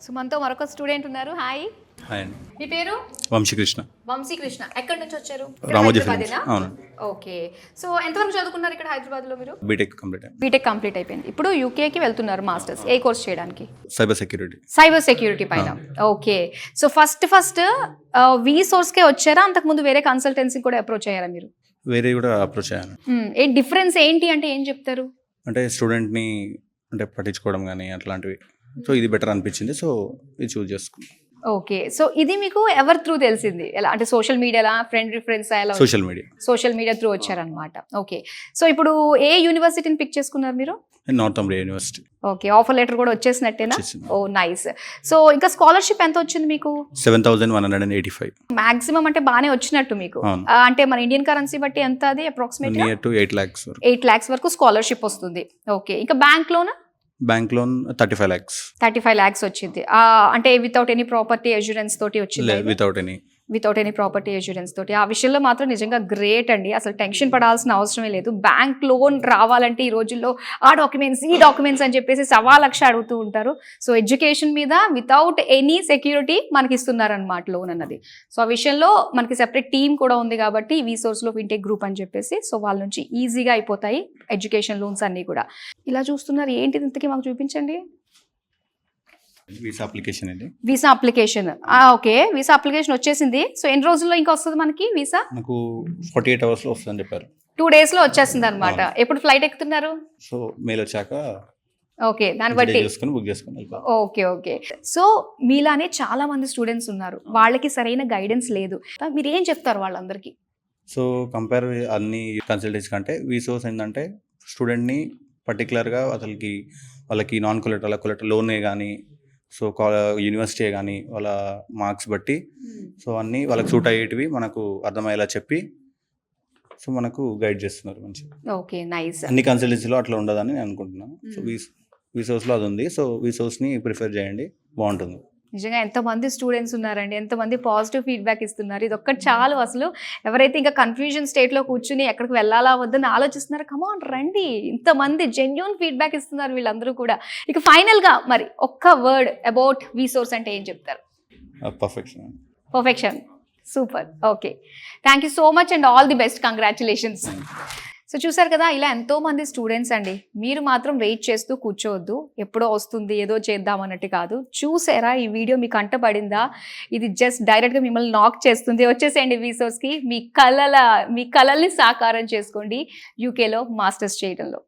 So మనతో మరొక student ఉన్నారు. హాయ్. హాయ్ అండి. మీ పేరు? వంశీకృష్ణ. వంశీకృష్ణ. ఎక్కడి నుంచి వచ్చారు? రామోజీ హైదరాబాదేనా? అవును. ఓకే. సో ఎంతవరకు చదువుకున్నారు ఇక్కడ హైదరాబాద్లో మీరు? బీటెక్ కంప్లీట్ అయింది. బీటెక్ కంప్లీట్ అయిపోయింది. ఇప్పుడు యూకేకి వెళ్తున్నారు మాస్టర్స్. ఏ కోర్స్ చేయడానికి? Cyber security. సైబర్ సెక్యూరిటీ పైన. ఓకే. సో ఫస్ట్ వి సోర్స్కే వచ్చారా, అంతకుముందు వేరే కన్సల్టెన్సీ కూడా అప్రోచ్ అయ్యారా మీరు? వేరే కూడా అప్రోచ్ అయ్యాను. ఏ డిఫరెన్స్ ఏంటి అంటే ఏం చెప్తారు? అంటే స్టూడెంట్ని అంటే పట్టించుకోవడం కానీ అట్లాంటివి. సో ఇది బెటర్ అనిపించింది, సో ఇది చూస్ చేసుకున్నాను. ఓకే. సో ఇది మీకు ఎవరి త్రూ తెలిసింది? ఎలా అంటే సోషల్ మీడియాలా, ఫ్రెండ్ రిఫరెన్స్ ఎలా? Social media. Social media through వచ్చారనమాట. ఓకే. సో ఇప్పుడు ఏ యూనివర్సిటీని పిక్ చేసుకున్నారు మీరు? Northumbria university. Okay. Offer letter కూడా వచ్చేసినట్టేనా? Oh nice. సో ఇంకా స్కాలర్షిప్ ఎంత వచ్చింది మీకు? 7,185. మాక్సిమం అంటే బాగానే వచ్చినట్టు మీకు. అంటే మన ఇండియన్ కరెన్సీ బట్టి ఎంత అది అప్రాక్సిమేట్? నియర్ టు 8 lakhs వరకు. 8 lakhs వరకు స్కాలర్షిప్ వస్తుంది. ఓకే. ఇంకా bank loan? Bank loan 35 lakhs. 35 lakhs వచ్చింది. అంటే వితౌట్ ఎనీ ప్రాపర్టీ అష్యూరెన్స్ తోటి వచ్చింది? వితౌట్ ఎనీ ప్రాపర్టీ అష్యూరెన్స్ తోటి. ఆ విషయంలో మాత్రం నిజంగా గ్రేట్ అండి. అసలు టెన్షన్ పడాల్సిన అవసరమే లేదు. బ్యాంక్ లోన్ రావాలంటే ఈ రోజుల్లో ఆ డాక్యుమెంట్స్ ఈ డాక్యుమెంట్స్ అని చెప్పేసి 1,00,000 అడుగుతూ ఉంటారు. సో ఎడ్యుకేషన్ మీద వితౌట్ ఎనీ సెక్యూరిటీ మనకి ఇస్తున్నారనమాట లోన్ అన్నది. సో ఆ విషయంలో మనకి సెపరేట్ టీమ్ కూడా ఉంది కాబట్టి వి సోర్స్లో ఫిన్టెక్ గ్రూప్ అని చెప్పేసి, సో వాళ్ళ నుంచి ఈజీగా అయిపోతాయి ఎడ్యుకేషన్ లోన్స్ అన్నీ కూడా. ఇలా చూస్తున్నారు, ఏంటిది ఇంతకీ మాకు చూపించండి. వీసా అప్లికేషన్ అండి. Visa application. Okay. Visa application వచ్చేసింది. సో ఎన్ని రోజుల్లో ఇంకా వస్తుంది మనకి వీసా? నాకు 48 hours లో వస్తుందని చెప్పారు. 2 days లో వచ్చేస్తుంది అనమాట. ఎప్పుడు ఫ్లైట్ ఎక్కుతున్నారు? సో మెయిల్ వచ్చాక ఓకే, దాన్ని బట్టి బుక్ చేసుకుని. Okay okay. సో మీలానే చాలా మంది స్టూడెంట్స్ ఉన్నారు, వాళ్ళకి సరైన గైడెన్స్ లేదు. మీరు ఏం చెప్తారు వాళ్ళందరికీ? సో కంపేర్ అన్ని కన్సల్టెన్సీ కంటే వీసోస్ ఏంటంటే స్టూడెంట్ని పర్టికులర్గా అసలుకి వాళ్ళకి నాన్ కొలెటరల్ లోనే కానీ, సో యూనివర్సిటీ కానీ వాళ్ళ మార్క్స్ బట్టి సో అన్నీ వాళ్ళకి సూట్ అయ్యేటివి మనకు అర్థమయ్యేలా చెప్పి సో మనకు గైడ్ చేస్తున్నారు మంచిగా. Okay nice. అన్ని కన్సల్టెన్సీలో అట్లా ఉండదని నేను అనుకుంటున్నాను. సో వీసోస్లో అది ఉంది. సో వీసోస్ని ప్రిఫర్ చేయండి, బాగుంటుంది. నిజంగా ఎంతమంది స్టూడెంట్స్ ఉన్నారండి, ఎంతమంది పాజిటివ్ ఫీడ్బ్యాక్ ఇస్తున్నారు. ఇది ఒక్కటి చాలు. అసలు ఎవరైతే ఇంకా కన్ఫ్యూజన్ స్టేట్లో కూర్చుని ఎక్కడికి వెళ్ళాలా వద్దని ఆలోచిస్తున్నారు, కమాన్ రండి, ఇంతమంది జెన్యూన్ ఫీడ్బ్యాక్ ఇస్తున్నారు వీళ్ళందరూ కూడా. ఇక ఫైనల్గా మరి ఒక్క వర్డ్ అబౌట్ వి సోర్స్ అంటే ఏం చెప్తారు? Perfection. Super. Okay, thank you so much and all the best. Congratulations. So చూసారు కదా, ఇలా ఎంతోమంది స్టూడెంట్స్ అండి. మీరు మాత్రం వెయిట్ చేస్తూ కూర్చోవద్దు, ఎప్పుడో వస్తుంది ఏదో చేద్దాం అన్నట్టు కాదు. చూసారా ఈ వీడియో మీకు కంటపడిందా? ఇది జస్ట్ డైరెక్ట్గా మిమ్మల్ని నాక్ చేస్తుంది. వచ్చేసేయండి వి సోర్స్కి, మీ కళల్ని సాకారం చేసుకోండి యూకేలో మాస్టర్స్ చేయడంలో.